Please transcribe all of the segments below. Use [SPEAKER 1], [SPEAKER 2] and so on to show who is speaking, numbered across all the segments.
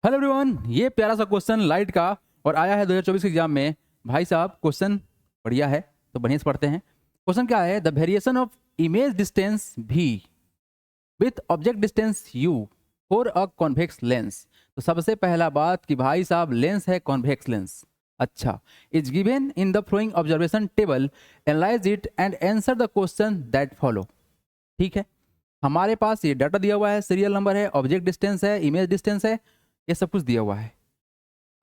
[SPEAKER 1] Hello everyone, ये प्यारा सा क्वेश्चन लाइट का और आया है 2024 के एग्जाम में। भाई साहब क्वेश्चन बढ़िया है, तो बढ़िया से पढ़ते हैं। क्वेश्चन क्या है? The variation of image distance v with object distance u for a convex lens. तो सबसे पहला बात कि भाई साहब लेंस है कॉन्वेक्स लेंस। अच्छा, is given in the flowing observation table, analyse it and answer the question that follow. ठीक है, हमारे पास ये डाटा दिया हुआ है, सीरियल नंबर है, ऑब्जेक्ट डिस्टेंस है, इमेज डिस्टेंस है, ये सब कुछ दिया हुआ है।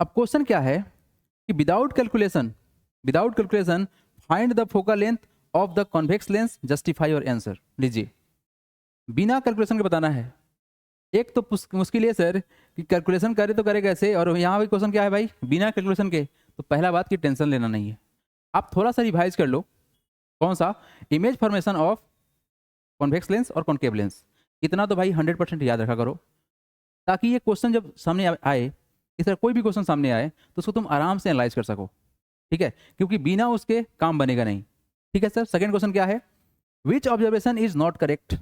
[SPEAKER 1] अब क्वेश्चन क्या है कि without calculation find the focal length of the convex lens, justify your answer. लीजिए, बिना कैलकुलेशन के बताना है। एक तो मुश्किल है सर कि कैलकुलेशन करे तो करे कैसे, और यहाँ भी क्वेश्चन क्या है भाई, बिना कैलकुलेशन के। तो पहला बात की टेंशन लेना नहीं है, आप थोड़ा सा रिवाइज कर लो। कौन सा? Image formation of convex lens और कॉन्केव लेंस। इतना तो भाई 100% याद रखा करो, ताकि ये क्वेश्चन जब सामने आए, इस तरह कोई भी क्वेश्चन सामने आए तो उसको तुम आराम से एनालाइज कर सको। ठीक है, क्योंकि बिना उसके काम बनेगा नहीं। ठीक है सर, सेकंड क्वेश्चन क्या है? विच ऑब्जर्वेशन इज नॉट करेक्ट।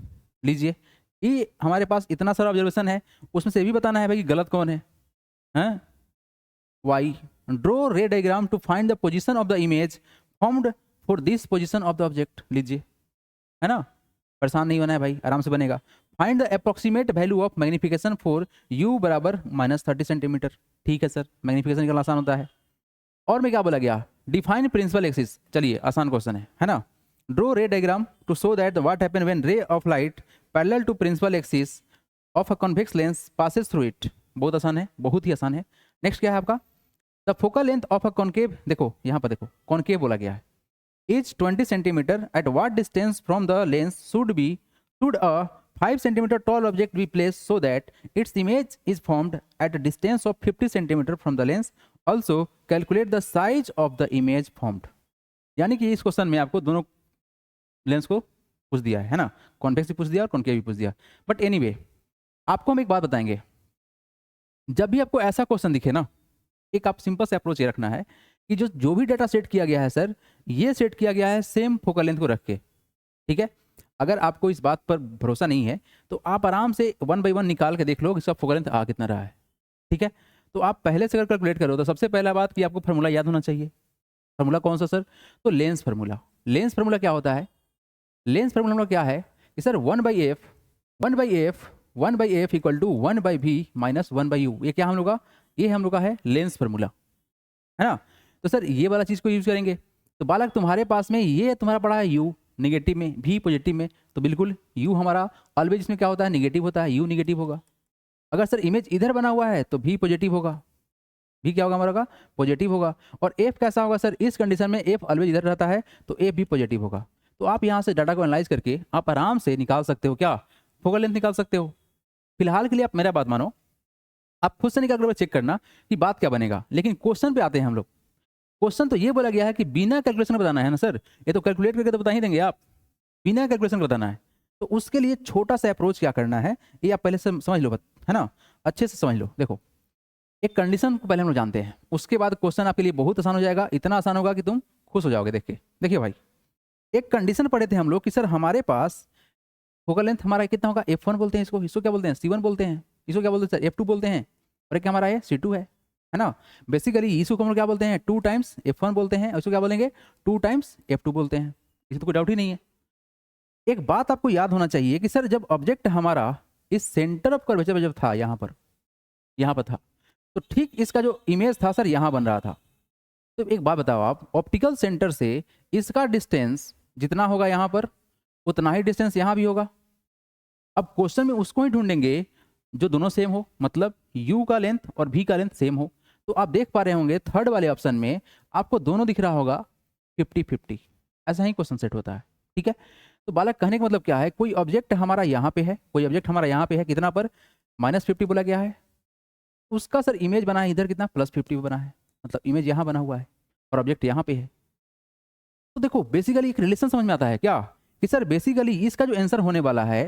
[SPEAKER 1] लीजिए, ये हमारे पास इतना सारा ऑब्जर्वेशन है, उसमें से भी बताना है भाई कि गलत कौन है। हैं? Why draw ray diagram to find the position of the image formed for this position of the object. लीजिए, है ना, परेशान नहीं होना है भाई, आराम से बनेगा। Find the approximate value of magnification for u बराबर -30 सेंटीमीटर। ठीक है सर, मैग्निफिकेशन निकालना आसान होता है। और मैं क्या बोला गया? Define principal axis. चलिए, आसान क्वेश्चन है ना। Draw ray diagram to show that what happen when ray of light parallel to principal axis of a convex lens passes through it. बहुत आसान है, बहुत ही आसान है। नेक्स्ट क्या है आपका? The focal length of a concave, देखो यहाँ पर देखो, कॉन्केव बोला गया है, is 20 centimeter. At what distance from the lens should a 5 centimeter tall object be placed so that its image is formed at a distance of 50 centimeter from the lens? Also calculate the size of the image formed. यानी कि इस question में आपको दोनों lens को पूछ दिया है ना, कॉन्वेक्स भी पूछ दिया और कॉन्केव भी पूछ दिया। बट एनीवे, आपको हम एक बात बताएंगे, जब भी आपको ऐसा क्वेश्चन दिखे ना, एक आप सिंपल से अप्रोच ये रखना है कि जो जो भी डाटा सेट किया गया है सर, ये सेट किया गया है सेम फोकल लेंथ को रख के। ठीक है, अगर आपको इस बात पर भरोसा नहीं है तो आप आराम से 1 बाई 1 निकाल के देख लो कि इसका फोकल लेंथ आ कितना रहा है। ठीक है, तो आप पहले से अगर कैलकुलेट करो तो सबसे पहला बात कि आपको फार्मूला याद होना चाहिए। फार्मूला कौन सा सर? तो लेंस फार्मूला। लेंस फार्मूला क्या होता है? लेंस फार्मूला क्या है कि sir 1/f equal to 1/v minus 1/u। ये क्या हम लोग का? ये हम लोग का है लेंस फार्मूला, है ना। तो सर ये वाला चीज़ को यूज करेंगे। तो बालक तुम्हारे पास में ये तुम्हारा पड़ा है u निगेटिव में, v पॉजिटिव में, तो बिल्कुल u हमारा ऑलवेज इसमें क्या होता है? निगेटिव होता है, u निगेटिव होगा। अगर सर इमेज इधर बना हुआ है तो v पॉजिटिव होगा, v क्या होगा हमारा? पॉजिटिव होगा। और f कैसा होगा सर? इस कंडीशन में f ऑलवेज इधर रहता है तो f भी पॉजिटिव होगा। तो आप यहाँ से डाटा को एनालाइज करके आप आराम से निकाल सकते हो, क्या फोकल लेंथ निकाल सकते हो। फिलहाल के लिए आप मेरा बात मानो, आप खुद से निकाल कर चेक करना कि बात क्या बनेगा। लेकिन क्वेश्चन पे आते हैं हम लोग। क्वेश्चन तो ये बोला गया है कि बिना कैलकुलेशन बताना है ना सर, ये तो कैलकुलेट करके तो बता ही देंगे आप, बिना कैलकुलेशन बताना है। तो उसके लिए छोटा सा अप्रोच क्या करना है, ये आप पहले से समझ लो, है ना, अच्छे से समझ लो। देखो, एक कंडीशन को पहले हम लोग जानते हैं, उसके बाद क्वेश्चन आपके लिए बहुत आसान हो जाएगा, इतना आसान होगा कि तुम खुश हो जाओगे देख के। देखिए भाई, एक कंडीशन पढ़े थे हम लोग कि सर हमारे पास फोकल लेंथ हमारा कितना होगा? f1 बोलते हैं इसको, इसको क्या बोलते हैं? c1 बोलते हैं, इसको क्या बोलते हैं सर? f2 बोलते हैं, और क्या हमारा है? c2 है ना। बेसिकली इसको हम लोग क्या बोलते हैं? 2 टाइम्स f1 बोलते हैं, और इसको क्या बोलेंगे? 2 टाइम्स f2 बोलते हैं। इसमें तो कोई डाउट ही नहीं है। एक बात आपको याद होना चाहिए कि सर जब ऑब्जेक्ट हमारा इस सेंटर ऑफ कर्वेचर जब था, यहाँ पर था, तो ठीक इसका जो इमेज था सर यहाँ बन रहा था। तो एक बात बताओ आप, ऑप्टिकल सेंटर से इसका डिस्टेंस जितना होगा यहाँ पर, उतना ही डिस्टेंस यहाँ भी होगा। अब क्वेश्चन में उसको ही ढूंढेंगे जो दोनों सेम हो, मतलब u का लेंथ और v का लेंथ सेम हो। तो आप देख पा रहे होंगे थर्ड वाले ऑप्शन में आपको दोनों दिख रहा होगा 50-50। ऐसा ही क्वेश्चन सेट होता है। ठीक है, तो बालक कहने का मतलब क्या है? कोई ऑब्जेक्ट हमारा यहाँ पे है, कोई ऑब्जेक्ट हमारा यहाँ पे है, कितना पर? -50 बोला गया है। उसका सर इमेज बना है इधर कितना? +50 बना है, मतलब इमेज यहाँ बना हुआ है और ऑब्जेक्ट यहाँ पे है। तो देखो बेसिकली एक रिलेशन समझ में आता है क्या कि सर बेसिकली इसका जो आंसर होने वाला है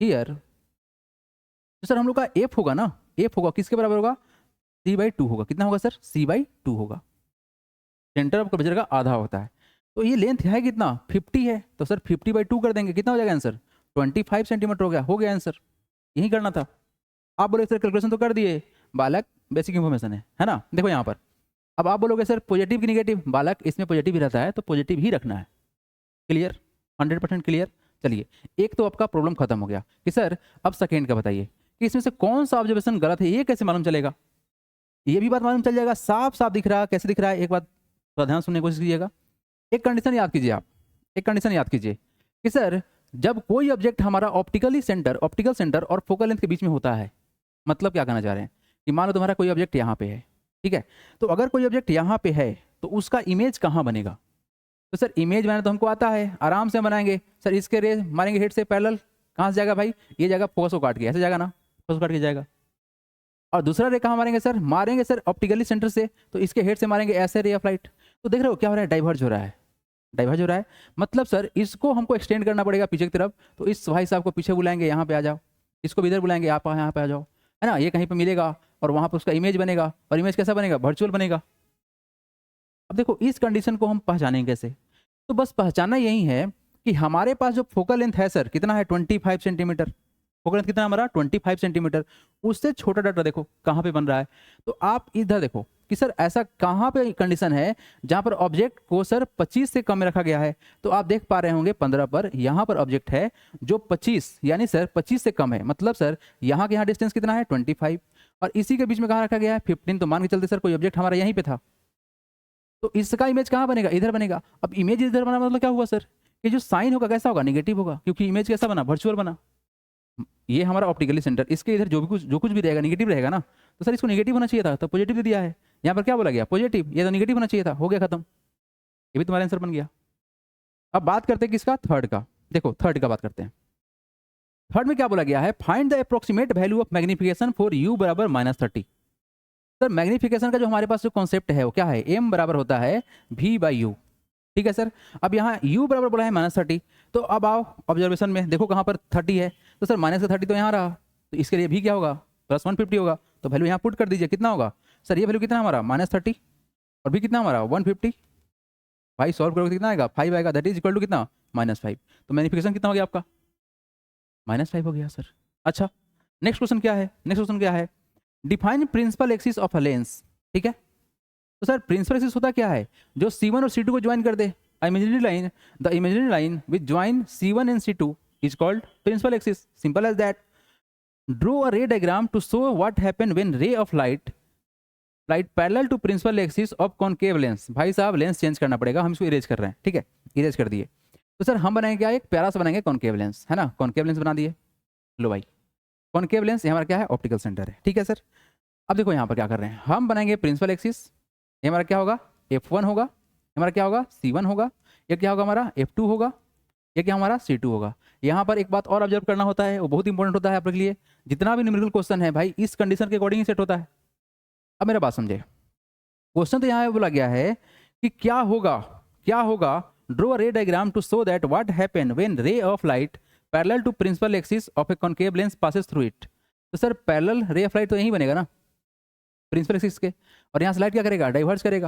[SPEAKER 1] हियर, तो सर हम लोग का f होगा ना, f होगा किसके बराबर होगा? c/2 होगा। कितना होगा सर? c/2 होगा। सेंटर ऑफ कर्वेचर का आधा होता है। तो ये लेंथ है कितना? 50 है, तो सर 50/2 कर देंगे, कितना हो जाएगा आंसर? 25 सेंटीमीटर हो गया आंसर। यही करना था। आप बोले सर कैलकुलेशन तो कर दिए, बालक बेसिक इन्फॉर्मेशन है ना। देखो यहाँ पर अब आप बोलोगे सर पॉजिटिव की निगेटिव, बालक इसमें पॉजिटिव ही रहता है तो पॉजिटिव ही रखना है। Clear, 100% clear. चलिए एक तो आपका प्रॉब्लम खत्म हो गया कि सर अब सेकेंड का बताइए कि इसमें से कौन सा ऑब्जर्वेशन गलत है, ये कैसे मालूम चलेगा। ये भी बात मालूम चल जाएगा, साफ साफ दिख रहा है। कैसे दिख रहा है, एक बात थोड़ा ध्यान सुनने की कोशिश कीजिएगा। एक कंडीशन याद कीजिए आप, एक कंडीशन याद कीजिए कि सर जब कोई ऑब्जेक्ट हमारा ऑप्टिकल सेंटर और फोकल लेंथ के बीच में होता है, मतलब क्या कहना चाह रहे हैं कि मान लो तुम्हारा कोई ऑब्जेक्ट यहाँ पे है, ठीक है, तो अगर कोई ऑब्जेक्ट यहाँ पे है तो उसका इमेज कहाँ बनेगा। तो सर इमेज बनाना तो हमको आता है, आराम से बनाएंगे। सर इसके रे मारेंगे हेड से पैरेलल, कहाँ से जाएगा भाई, ये जाएगा फोकस को काट के, ऐसे जाएगा ना, फोकस काट के जाएगा। और दूसरा रे कहाँ मारेंगे सर, मारेंगे सर ऑप्टिकली सेंटर से, तो इसके हेड से मारेंगे ऐसे रे ऑफ लाइट। तो देख रहे हो क्या हो रहा है, डाइवर्ज हो रहा है, डाइवर्ज हो रहा है। मतलब सर इसको हमको एक्सटेंड करना पड़ेगा पीछे की तरफ, तो इस भाई साहब को पीछे बुलाएंगे, यहाँ पे आ जाओ, इसको भी इधर बुलाएंगे, आप यहाँ पे आ जाओ, है ना, ये कहीं पे मिलेगा और वहाँ पर उसका इमेज बनेगा। और इमेज कैसा बनेगा, वर्चुअल बनेगा। अब देखो इस कंडीशन को हम पहचानेंगे कैसे, तो बस पहचानना यही है कि हमारे पास जो फोकल लेंथ है सर कितना है, 25 सेंटीमीटर। फोकल लेंथ कितना हमारा 25 सेंटीमीटर, उससे छोटा डाटा देखो कहाँ पे बन रहा है। तो आप इधर देखो कि सर ऐसा कहाँ पे कंडीशन है जहाँ पर ऑब्जेक्ट को सर 25 से कम में रखा गया है। तो आप देख पा रहे होंगे 15 पर यहाँ पर ऑब्जेक्ट है जो 25 यानी सर 25 से कम है। मतलब सर यहाँ के यहाँ डिस्टेंस कितना है 25, और इसी के बीच में कहाँ रखा गया है 15। तो मान के चलते सर कोई ऑब्जेक्ट हमारा यहीं पे था, तो इसका इमेज कहाँ बनेगा, इधर बनेगा। अब इमेज इधर बना मतलब क्या हुआ सर, कि जो साइन होगा कैसा होगा, नेगेटिव होगा, क्योंकि इमेज कैसा बना, वर्चुअल बना। ये हमारा ऑप्टिकली सेंटर, इसके इधर जो कुछ भी रहेगा नेगेटिव रहेगा ना, तो सर इसको नेगेटिव होना चाहिए था, तो पॉजिटिव दे दिया है। यहाँ पर क्या बोला गया, पॉजिटिव, ये तो नेगेटिव होना चाहिए था, हो गया खत्म, ये भी तुम्हारा आंसर बन गया। अब बात करते हैं किसका, थर्ड का। देखो थर्ड का बात करते हैं। थर्ड में क्या बोला गया है, find the approximate value of magnification for u बराबर -30। सर मैग्निफिकेशन का जो हमारे पास जो कॉन्सेप्ट है वो क्या है, m बराबर होता है v/u। ठीक है सर, अब यहाँ u बराबर बोला है -30, तो अब आओ ऑब्जर्वेशन में देखो कहाँ पर 30 है, तो सर -30 तो यहाँ रहा, तो इसके लिए भी क्या होगा, +150 होगा। तो वैल्यू यहाँ पुट कर दीजिए, कितना होगा सर, ये वैल्यू कितना हमारा -30 और भी कितना हमारा 150। भाई सॉल्व करोगे कितना आएगा, 5 आएगा, दैट इज इक्वल टू कितना -5। तो मैग्निफिकेशन कितना हो गया आपका, -5 हो गया सर। अच्छा नेक्स्ट क्वेश्चन क्या है, नेक्स्ट क्वेश्चन क्या है, define principal axis of a lens. ठीक है, तो सर प्रिंसिपल एक्सिस होता क्या है, जो C1 और C2 को ज्वाइन कर दे। Imaginary line, the imaginary line which join C1 and C2 is called principal axis, simple as that. Draw a ray diagram to show what happen when ray of light parallel to principal axis of concave lens. भाई साहब lens change करना पड़ेगा, हम इसको erase कर रहे हैं, ठीक है, इरेज कर दिए। तो सर हम बनाएंगे क्या, एक प्यारा सा बनाएंगे कॉनकेव लेंस, है ना, कॉनकेव लेंस बना दिए। लो भाई कॉनकेव लेंस हमारा क्या है, ऑप्टिकल सेंटर है, ठीक है सर। अब देखो यहाँ पर क्या कर रहे हैं, हम बनाएंगे प्रिंसिपल एक्सिस, ये हमारा क्या होगा F1 होगा, हमारा क्या होगा C1 होगा, ये क्या होगा हमारा F2 होगा, ये क्या हमारा C2 होगा। यहाँ पर एक बात और ऑब्जर्व करना होता है, वो बहुत इंपॉर्टेंट होता है आपके लिए, जितना भी न्यूमेरिकल क्वेश्चन है भाई इस कंडीशन के अकॉर्डिंग ही सेट होता है। अब मेरा बात समझे, क्वेश्चन तो यहाँ बोला गया है कि क्या होगा, क्या होगा, draw a ray diagram to show that what happen when ray of light parallel to principal axis of a concave lens passes through it. तो sir parallel ray of light तो यही बनेगा ना प्रिंसिपल एक्सिस के, और यहाँ से light क्या करेगा, डाइवर्स करेगा।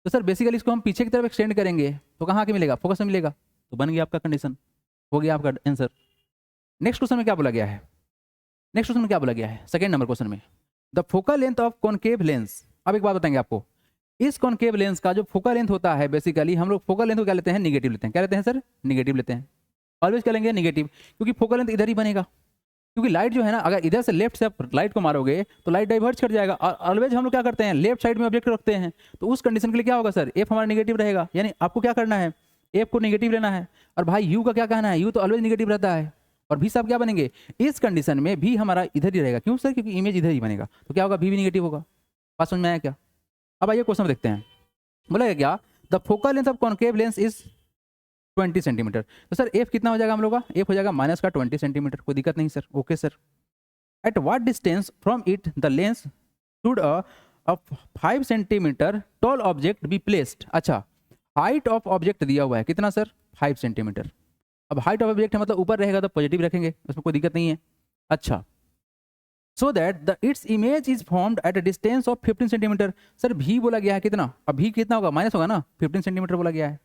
[SPEAKER 1] तो सर बेसिकली इसको हम पीछे की तरफ एक्सटेंड करेंगे तो कहाँ के मिलेगा, फोकस में मिलेगा। तो बन गया आपका कंडीशन, हो गया आपका आंसर। नेक्स्ट क्वेश्चन में क्या बोला गया है, नेक्स्ट क्वेश्चन में क्या बोला गया है, सेकंड नंबर क्वेश्चन में, the focal length of concave lens. अब एक बात बताएंगे आपको, इस कॉनकेव लेंस का जो फोकल लेंथ होता है, बेसिकली हम लोग फोकल लेंथ को क्या लेते हैं, निगेटिव लेते हैं। क्या लेते हैं सर, निगेटिव लेते हैं, ऑलवेज क्या लेंगे, निगेटिव, क्योंकि फोकल लेंथ इधर ही बनेगा। क्योंकि लाइट जो है ना, अगर इधर से लेफ्ट से आप लाइट को मारोगे तो लाइट डाइवर्ज कर जाएगा, और ऑलवेज हम लोग क्या करते हैं, लेफ्ट साइड में ऑब्जेक्ट रखते हैं। तो उस कंडीशन के लिए क्या होगा सर, एफ हमारा निगेटिव रहेगा, यानी आपको क्या करना है, एफ को निगेटिव लेना है। और भाई यू का क्या कहना है, यू तो ऑलवेज निगेटिव रहता है, और भी साहब क्या बनेंगे, इस कंडीशन में भी हमारा इधर ही रहेगा। क्यों सर, क्योंकि इमेज इधर ही बनेगा, तो क्या होगा, भी निगेटिव होगा। बात समझ में आया क्या। अब आइए क्वेश्चन देखते हैं, बोला क्या, the focal length of concave lens is 20 centimetre. तो सर एफ कितना हो जाएगा हम लोग का, एफ हो जाएगा -20 सेंटीमीटर, कोई दिक्कत नहीं sir, okay sir. At what distance from it the lens should a 5 centimetre tall object be placed। अच्छा हाइट ऑफ ऑब्जेक्ट दिया हुआ है कितना सर, 5 सेंटीमीटर। अब हाइट ऑफ ऑब्जेक्ट है मतलब ऊपर रहेगा तो पॉजिटिव रखेंगे, उसमें कोई दिक्कत नहीं है। अच्छा so that the its image is formed at a distance of 15 centimetre. Sir भी बोला गया है कितना, अब भी कितना होगा, माइनस होगा ना, 15 सेंटीमीटर बोला गया है,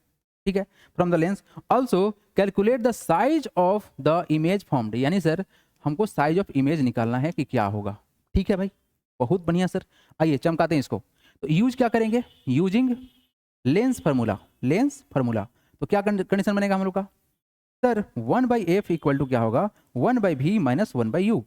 [SPEAKER 1] ठीक है, from the lens. Also calculate the size of the image formed, यानी सर हमको साइज ऑफ इमेज निकालना है कि क्या होगा, ठीक है भाई, बहुत बढ़िया सर। आइए चमकाते हैं इसको। तो यूज क्या करेंगे, using lens formula, lens formula. तो क्या कंडीशन बनेगा हम लोग का सर, 1/f इक्वल टू क्या होगा, 1/v माइनस 1/u।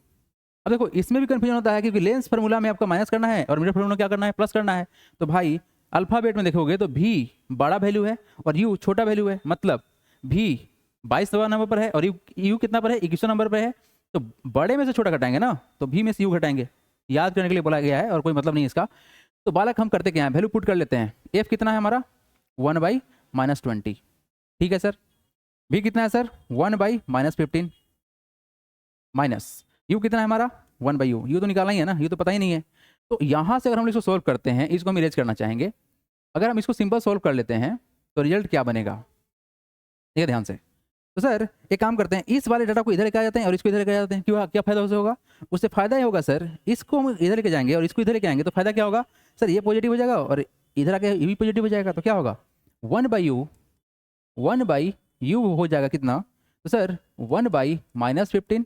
[SPEAKER 1] अब देखो इसमें भी कंफ्यूजन होता है क्योंकि लेंस फार्मूला में आपका माइनस करना है और मिरर फार्मूला क्या करना है, प्लस करना है। तो भाई अल्फाबेट में देखोगे तो v बड़ा वैल्यू है और u छोटा वैल्यू है, मतलब v 22वां नंबर पर है और u कितना पर है, 21वां नंबर पर है। तो बड़े में से छोटा घटाएंगे ना, तो v में से u घटाएंगे, याद करने के लिए बोला गया है और कोई मतलब नहीं इसका। तो बालक हम करते क्या है, वैल्यू पुट कर लेते हैं। f कितना है हमारा 1/-20, ठीक है सर। v कितना है सर 1/-15 माइनस u कितना है हमारा 1/u, u तो निकालना ही है ना, u तो पता ही नहीं है। तो यहाँ से अगर हम इसको सोल्व करते हैं, इसको हम इरेज करना चाहेंगे, अगर हम इसको सिंपल सोल्व कर लेते हैं तो रिजल्ट क्या बनेगा, ये ध्यान से। तो सर एक काम करते हैं, इस वाले डाटा को इधर लेके आ जाते हैं और इसको इधर लेके आ जाते हैं। क्यों, क्या फायदा उससे होगा, उससे फायदा ही होगा सर, इसको हम इधर लेके जाएंगे और इसको इधर लेके आएंगे तो फायदा क्या होगा सर, ये पॉजिटिव हो जाएगा और इधर आके ये भी पॉजिटिव हो जाएगा। तो क्या होगा 1/u हो जाएगा कितना, तो सर 1/-15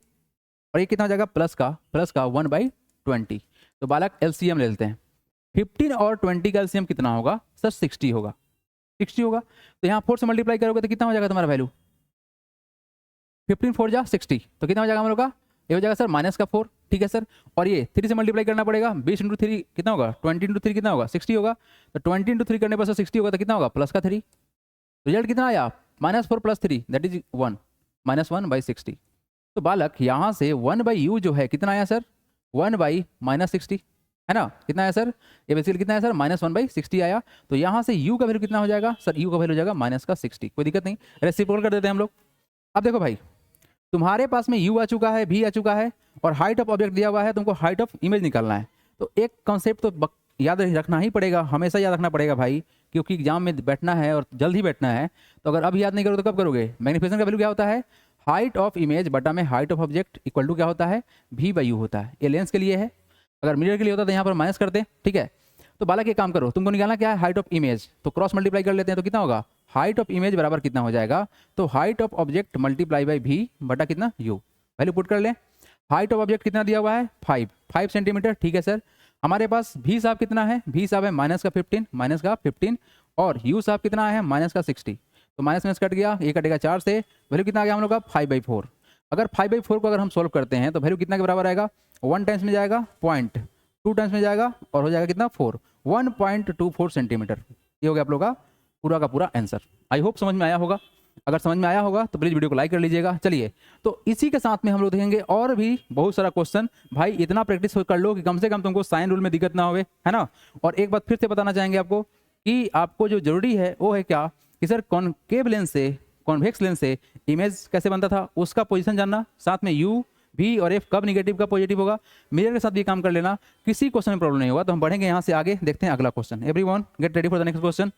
[SPEAKER 1] और ये कितना हो जाएगा प्लस का 1/20। तो बालक एलसीएम ले लेते हैं, 15 और 20 का एलसीएम कितना होगा सर 60 होगा, 60 होगा। तो यहाँ 4 से मल्टीप्लाई करोगे तो कितना हो जाएगा तुम्हारा वैल्यू, 15 4 जा 60, तो कितना हो जाएगा हम लोग का, ये हो जाएगा सर -4, ठीक है सर। और ये 3 से मल्टीप्लाई करना पड़ेगा, 20 × 3 कितना होगा, 20 × 3 कितना होगा 60 होगा। तो 20 × 3 करने पर सर 60 होगा तो कितना होगा +3, रिजल्ट कितना आया -4 + 3 दैट इज 1, -1/60। तो बालक यहाँ से 1/u जो है कितना आया सर 1/-60 है ना, कितना आया सर, ये बेसिकली कितना है सर -1/60 आया। तो यहाँ से u का वैल्यू कितना हो जाएगा सर, u का वैल्यू हो जाएगा -60, कोई दिक्कत नहीं, रेसिप्रोकल कर देते हैं हम लोग। अब देखो भाई तुम्हारे पास में u आ चुका है, v आ चुका है और हाइट ऑफ ऑब्जेक्ट दिया हुआ है, तुमको हाइट ऑफ इमेज निकालना है। तो एक कॉन्सेप्ट तो याद रखना ही पड़ेगा, हमेशा याद रखना पड़ेगा भाई, क्योंकि एग्जाम में बैठना है और जल्द ही बैठना है। तो अगर अब याद नहीं करोगे तो कब करोगे, मैग्नीफिकेशन का वैल्यू क्या होता है, हाइट ऑफ इमेज बटा में height of object equal to क्या होता है v/u होता है। ये लेंस के लिए है, अगर मिरर के लिए होता तो यहाँ पर माइनस करते, ठीक है। तो बालक एक काम करो, तुमको निकालना क्या है हाइट ऑफ इमेज, तो क्रॉस मल्टीप्लाई कर लेते हैं तो कितना होगा, हाइट ऑफ इमेज बराबर कितना हो जाएगा, तो height of object multiply by v बटा कितना u, वैल्यू पुट कर लें। हाइट ऑफ ऑब्जेक्ट कितना दिया हुआ है 5 सेंटीमीटर, ठीक है सर। हमारे पास v साहब कितना है, v साहब है -15 और u साहब कितना है -60। तो माइनस कट गया, ये कटेगा 4 से, वैल्यू कितना आ गया हम लोग का 5/4। अगर 5/4 को अगर हम सोल्व करते हैं तो वैल्यू कितना के बराबर आएगा, 1 टाइम्स में जाएगा 0.2 टाइम्स में जाएगा और हो जाएगा कितना 4, 1.24 सेंटीमीटर। ये हो गया आप लोग का पूरा आंसर। आई होप समझ में आया होगा, अगर समझ में आया होगा तो प्लीज़ वीडियो को लाइक कर लीजिएगा। चलिए तो इसी के साथ में हम लोग देखेंगे और भी बहुत सारा क्वेश्चन। भाई इतना प्रैक्टिस कर लो कि कम से कम तुमको साइन रूल में दिक्कत ना होवे, है ना। और एक बात फिर से बताना चाहेंगे आपको कि आपको जो जरूरी है वो है क्या कि सर कॉनकेव लेंस से कॉन्वेक्स लेंस से इमेज कैसे बनता था उसका पोजीशन जानना, साथ में u v और f कब निगेटिव कब पॉजिटिव होगा, मिरर के साथ भी काम कर लेना, किसी क्वेश्चन में प्रॉब्लम नहीं होगा। तो हम बढ़ेंगे यहाँ से आगे, देखते हैं अगला question. Everyone get ready for the next question.